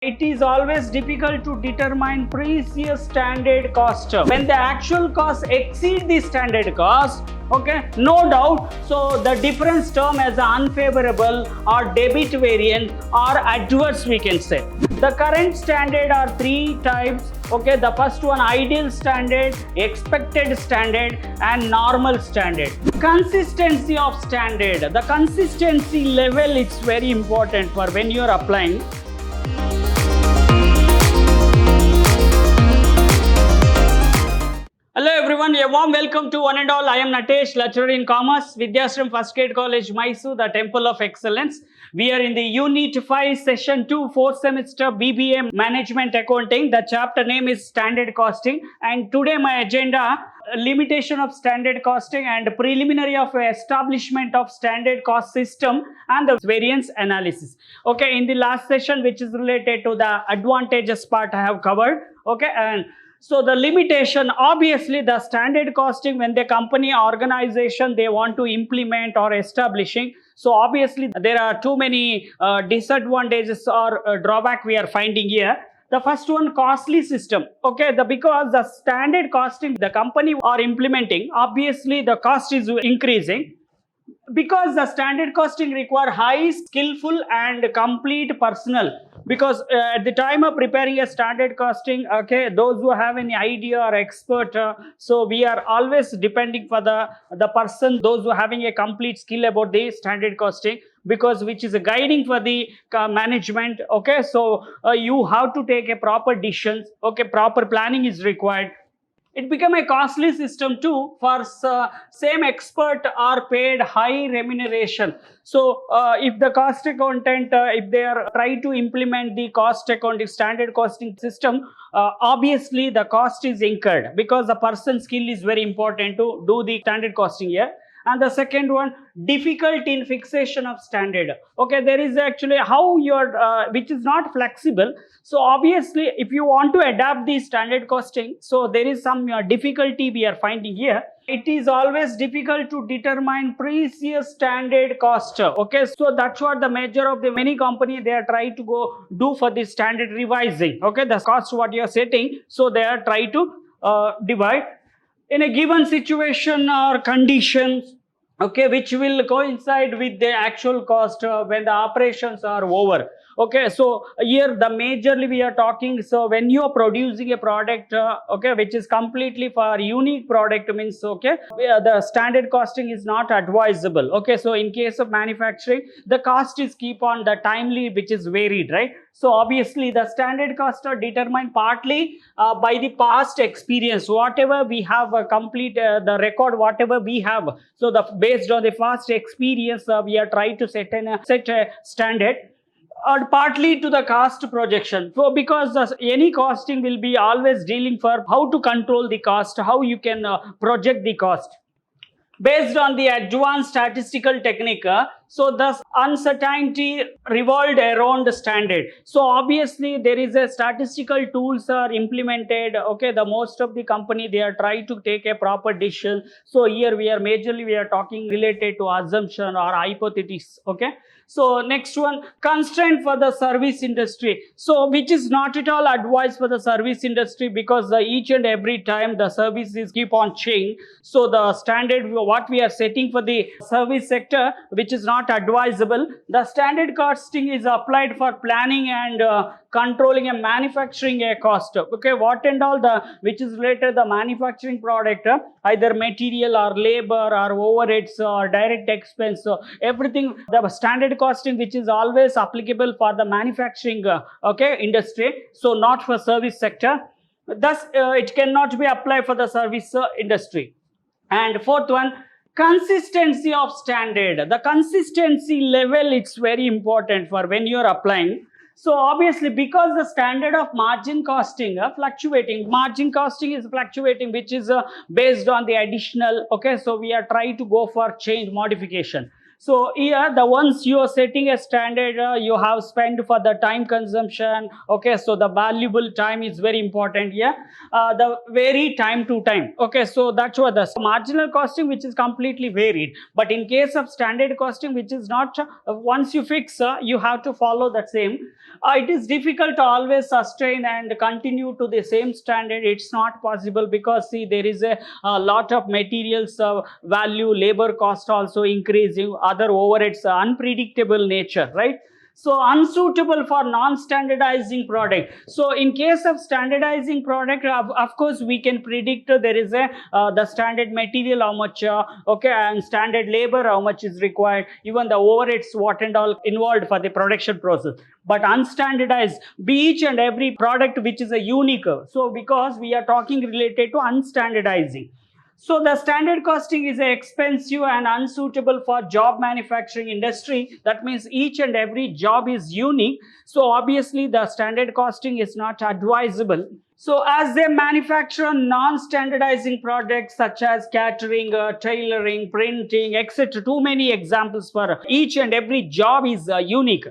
It is always difficult to determine previous standard cost. When the actual cost exceed the standard cost, okay, no doubt, so the difference term as unfavorable or debit variant or adverse we can say. The current standard are three types. Okay, the first one ideal standard, expected standard and normal standard. Consistency of standard. The consistency level is very important for when you are applying. Hello everyone, a warm welcome to one and all. I am Natesh, lecturer in commerce, Vidhyaashram First Grade College, MYSURU, the Temple of Excellence. We are in the Unit 5, Session 2, 4th semester, B.Ba Management Accounting. The chapter name is Standard Costing. And today my agenda, limitation of standard costing and preliminary of establishment of standard cost system and the variance analysis. Okay, in the last session, which is related to the advantages part, I have covered. Okay, and so the limitation, obviously the standard costing when the company organization they want to implement or establishing. So obviously there are too many disadvantages or drawback we are finding here. The first one, costly system. Okay, because the standard costing the company are implementing, obviously the cost is increasing. Because the standard costing require high skillful and complete personnel, because at the time of preparing a standard costing, okay, those who have any idea or expert, so we are always depending for the person, those who having a complete skill about the standard costing, because which is a guiding for the management. Okay, so you have to take a proper decisions. Okay, proper planning is required. It became a costly system too, for same expert are paid high remuneration. So if the cost accountant, if they are try to implement the cost accounting standard costing system, obviously the cost is incurred, because the person's skill is very important to do the standard costing here. And the second one, difficult in fixation of standard. Okay, there is actually how your which is not flexible. So obviously if you want to adapt the standard costing, so there is some difficulty we are finding here. It is always difficult to determine previous standard cost. Okay, so that's what the major of the many company they are trying to go do for the standard revising. Okay, the cost what you are setting, so they are trying to divide in a given situation or conditions, okay, which will coincide with the actual cost when the operations are over. Okay, so here the majorly we are talking, so when you are producing a product, okay, which is completely for unique product means, okay, the standard costing is not advisable. Okay, so in case of manufacturing, the cost is keep on the timely which is varied, right? So obviously the standard costs are determined partly by the past experience, whatever we have complete the record, whatever we have. So the based on the past experience, we are trying to set a standard, or partly to the cost projection. So because any costing will be always dealing for how to control the cost, how you can project the cost based on the advanced statistical technique. So thus uncertainty revolved around the standard. So obviously there is a statistical tools are implemented. Okay, the most of the company they are trying to take a proper decision. So here we are majorly we are talking related to assumption or hypothesis. Okay, so next one, constraint for the service industry. So which is not at all advised for the service industry, because each and every time the services keep on changing. So the standard what we are setting for the service sector, which is not advisable. The standard costing is applied for planning and controlling and manufacturing a cost. Okay, what and all the which is related the manufacturing product, either material or labor or overheads or direct expense. So everything the standard costing which is always applicable for the manufacturing okay industry, so not for service sector. Thus it cannot be applied for the service industry. And fourth one, consistency of standard. The consistency level, it's very important for when you are applying. So obviously because the standard of margin costing fluctuating, margin costing is fluctuating, which is based on the additional. Okay, so we are trying to go for change modification. So here, the once you are setting a standard, you have spent for the time consumption. Okay, so the valuable time is very important here. The vary time to time. Okay, so that's what the marginal costing, which is completely varied. But in case of standard costing, which is not once you fix, you have to follow that same. It is difficult to always sustain and continue to the same standard. It's not possible because see, there is a lot of materials value, labor cost also increasing, other overheads, unpredictable nature, right? So unsuitable for non-standardizing product. So in case of standardizing product, of course we can predict there is a the standard material how much okay, and standard labor how much is required, even the overheads what and all involved for the production process. But unstandardized, be each and every product which is a unique. So because we are talking related to unstandardizing. So the standard costing is expensive and unsuitable for job manufacturing industry. That means each and every job is unique. So obviously the standard costing is not advisable. So as they manufacture non-standardizing products such as catering, tailoring, printing, etc. Too many examples for each and every job is unique.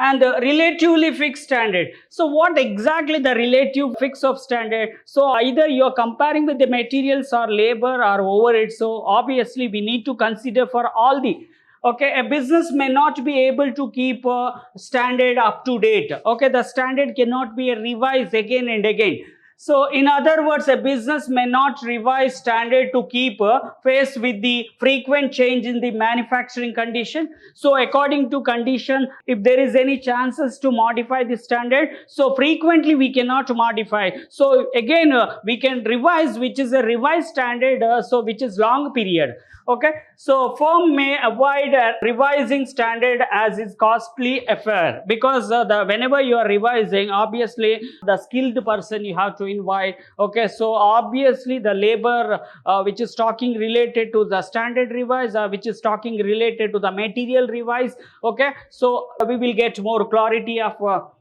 And the relatively fixed standard. So what exactly the relative fix of standard? So either you are comparing with the materials or labor or overhead. So obviously we need to consider for all the, okay, a business may not be able to keep a standard up to date. Okay, the standard cannot be revised again and again. So in other words, a business may not revise standard to keep pace with the frequent change in the manufacturing condition. So according to condition, if there is any chances to modify the standard, so frequently we cannot modify. So again, we can revise, which is a revised standard, so which is long period. Okay, so firm may avoid revising standard as is costly affair, because whenever you are revising, obviously the skilled person you have to invite. Okay, so obviously the labor which is talking related to the standard revise, which is talking related to the material revise. Okay, so we will get more clarity of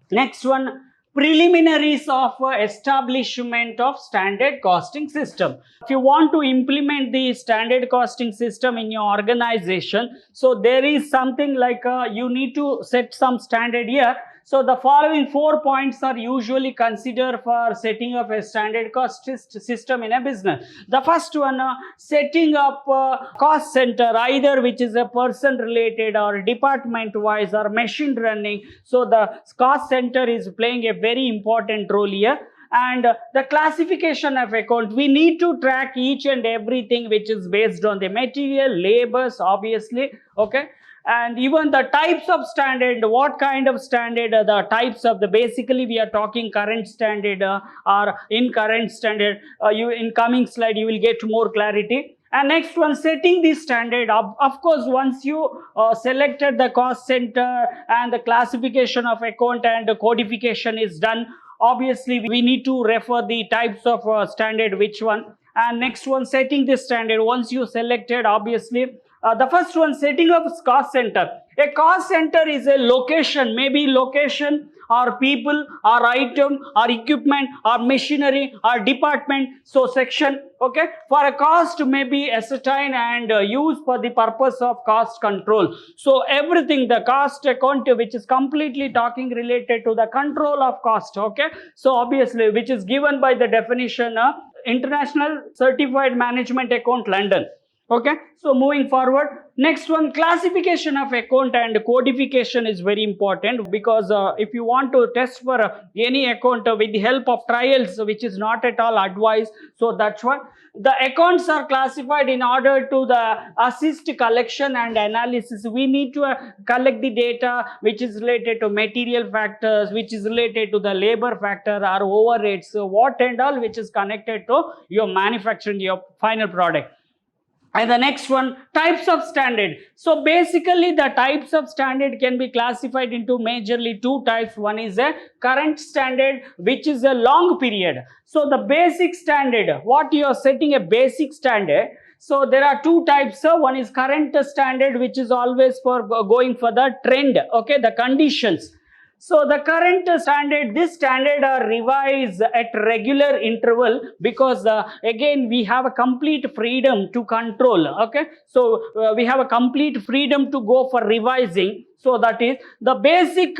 next one. Preliminaries of establishment of standard costing system. If you want to implement the standard costing system in your organization, so there is something like you need to set some standard here. So the following 4 points are usually considered for setting up a standard cost system in a business. The first one, setting up a cost center, either which is a person related or department wise or machine running. So the cost center is playing a very important role here. And the classification of account, we need to track each and everything which is based on the material, labors, obviously. Okay, and even the types of standard, what kind of standard, the types of the, basically we are talking current standard or in current standard. You in coming slide you will get more clarity. And next one, setting the standard. Of course, once you selected the cost center and the classification of account and the codification is done, obviously we need to refer the types of standard, which one. And next one, setting the standard. Once you selected, obviously the first one, setting up cost center. A cost center is a location, maybe location or people or item or equipment or machinery or department, so section. Okay, for a cost may be ascertained and used for the purpose of cost control. So everything, the cost account, which is completely talking related to the control of cost. Okay, so obviously which is given by the definition International Certified Management Account, London. Okay, so moving forward, next one, classification of account and codification is very important, because if you want to test for any account with the help of trials, which is not at all advised, so that's why the accounts are classified in order to the assist collection and analysis. We need to collect the data which is related to material factors, which is related to the labor factor or overheads, so what and all which is connected to your manufacturing, your final product. And the next one, types of standard. So basically the types of standard can be classified into majorly two types. One is a current standard, which is a long period. So the basic standard, what you are setting a basic standard. So there are two types. One is current standard, which is always for going for the trend, okay, the conditions. So the current standard, this standard are revised at regular interval because again we have a complete freedom to control. Okay, so we have a complete freedom to go for revising. So that is the basic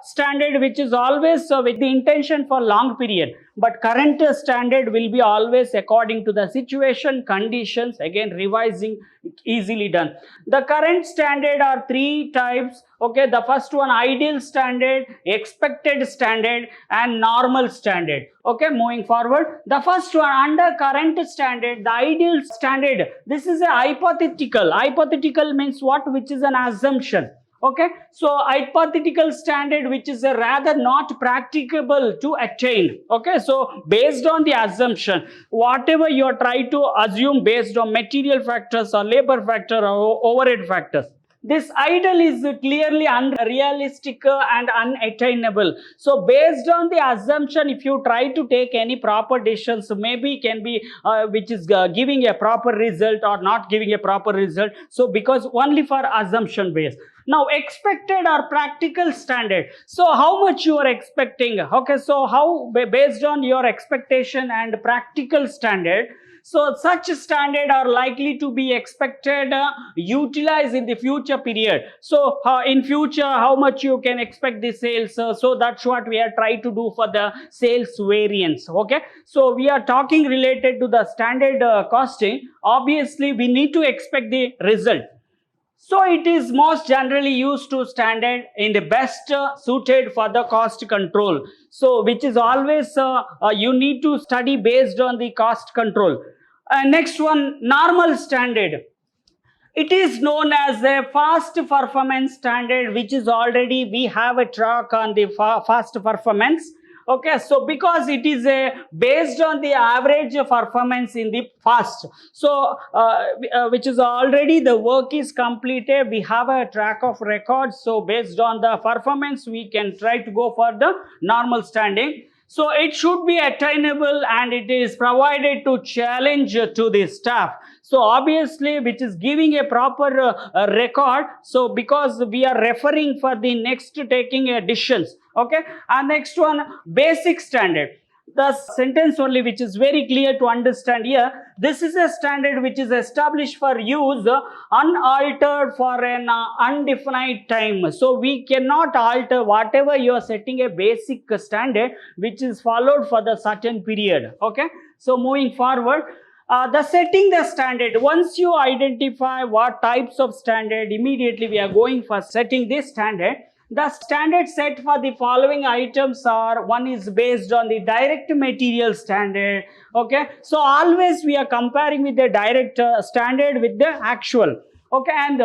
standard, which is always with the intention for long period, but current standard will be always according to the situation, conditions. Again, revising easily done. The current standard are three types. Okay, the first one, ideal standard, expected standard, and normal standard. Okay, moving forward, the first one, under current standard, the ideal standard, this is a hypothetical. Hypothetical means what? Which is an assumption. Okay, so hypothetical standard, which is a rather not practicable to attain. Okay, so based on the assumption, whatever you are trying to assume based on material factors or labor factor or overhead factors, this ideal is clearly unrealistic and unattainable. So based on the assumption, if you try to take any proper decisions, maybe can be which is giving a proper result or not giving a proper result. So because only for assumption based. Now expected or practical standard. So how much you are expecting? Okay, so how based on your expectation and practical standard, so such standard are likely to be expected utilized in the future period. So in future, how much you can expect the sales? So that's what we are trying to do for the sales variance. Okay, so we are talking related to the standard costing. Obviously, we need to expect the result. So it is most generally used to standard in the best suited for the cost control. So which is always you need to study based on the cost control. Next one, normal standard. It is known as a fast performance standard, which is already we have a track on the fast performance. Okay, so because it is based on the average performance in the fast, so which is already the work is completed, we have a track of records. So based on the performance, we can try to go for the normal standing. So it should be attainable and it is provided to challenge to the staff. So obviously, which is giving a proper record. So because we are referring for the next taking decisions. Okay, and next one, basic standard. The sentence only which is very clear to understand here. This is a standard which is established for use unaltered for an undefined time. So we cannot alter whatever you are setting a basic standard which is followed for the certain period. Okay, so moving forward, the setting the standard. Once you identify what types of standard, immediately we are going for setting this standard. The standard set for the following items are, one is based on the direct material standard. Okay, so always we are comparing with the direct standard with the actual. Okay, and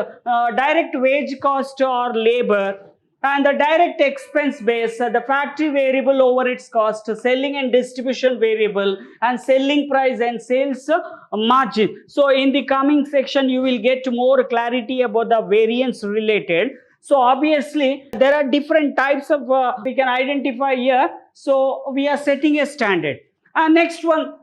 direct wage cost or labor, and the direct expense base, the factory variable over its cost, selling and distribution variable, and selling price and sales margin. So in the coming section, you will get more clarity about the variance related. So obviously, there are different types of we can identify here. So we are setting a standard. And next one,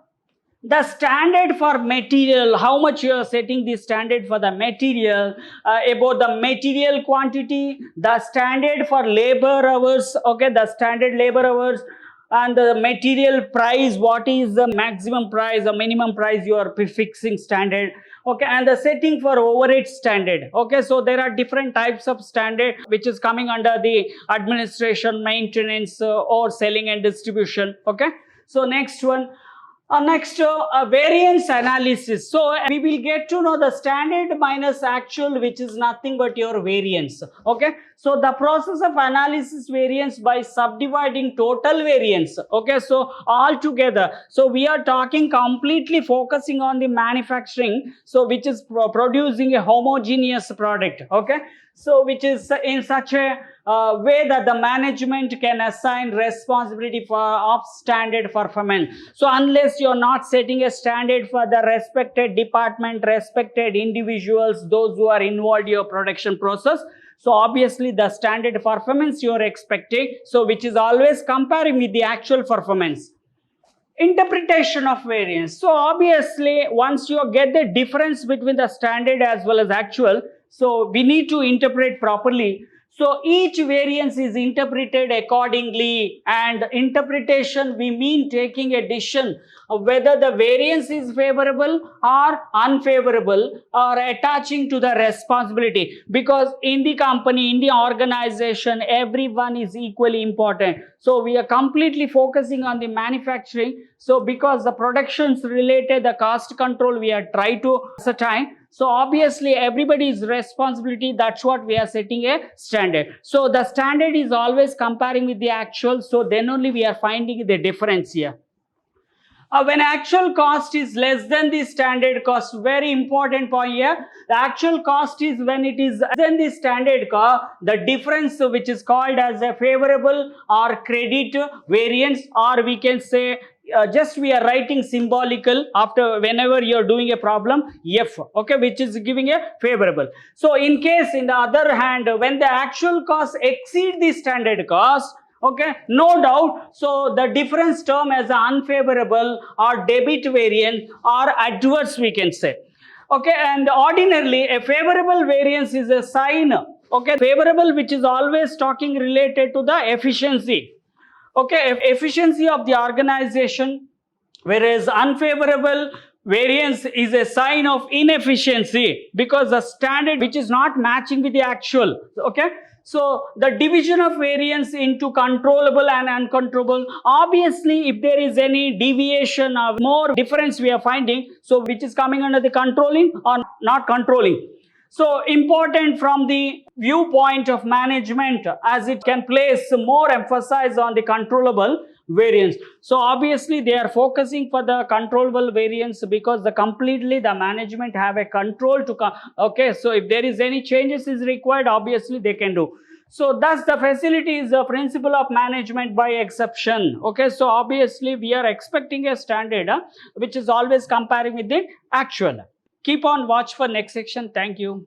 the standard for material, how much you are setting the standard for the material, about the material quantity, the standard for labor hours, okay, the standard labor hours, and the material price, what is the maximum price, the minimum price you are prefixing standard. Okay, and the setting for overhead standard. Okay, so there are different types of standard which is coming under the administration, maintenance, or selling and distribution. Okay, so next one, variance analysis. So we will get to know the standard minus actual, which is nothing but your variance. Okay, so the process of analysis variance by subdividing total variance. Okay, so all together, so we are talking completely focusing on the manufacturing, so which is producing a homogeneous product. Okay, so which is in such a way that the management can assign responsibility for of standard performance. So unless you're not setting a standard for the respected department, respected individuals, those who are involved in your production process, so obviously the standard performance you're expecting, so which is always comparing with the actual performance. Interpretation of variance. So obviously, once you get the difference between the standard as well as actual, so we need to interpret properly. So each variance is interpreted accordingly, and interpretation we mean taking a decision of whether the variance is favorable or unfavorable, or attaching to the responsibility, because in the company, in the organization, everyone is equally important. So we are completely focusing on the manufacturing. So because the productions related, the cost control we are trying to ascertain. So obviously everybody's responsibility, that's what we are setting a standard. So the standard is always comparing with the actual, so then only we are finding the difference here. When actual cost is less than the standard cost, very important point here. The actual cost is when it is less than the standard cost, the difference which is called as a favorable or credit variance, or we can say just we are writing symbolical after whenever you are doing a problem F, okay, which is giving a favorable. So in case, in the other hand, when the actual cost exceed the standard cost, okay, no doubt, so the difference term as unfavorable or debit variance or adverse we can say. Okay, and ordinarily a favorable variance is a sign, okay, favorable which is always talking related to the efficiency, okay, efficiency of the organization, whereas unfavorable variance is a sign of inefficiency because the standard which is not matching with the actual, okay. So the division of variance into controllable and uncontrollable, obviously if there is any deviation or more difference we are finding, so which is coming under the controlling or not controlling. So important from the viewpoint of management, as it can place more emphasis on the controllable variance. So obviously they are focusing for the controllable variance because the completely the management have a control to okay, so if there is any changes is required, obviously they can do. So thus the facility is the principle of management by exception. Okay, so obviously we are expecting a standard which is always comparing with the actual. Keep on watch for next section. Thank you.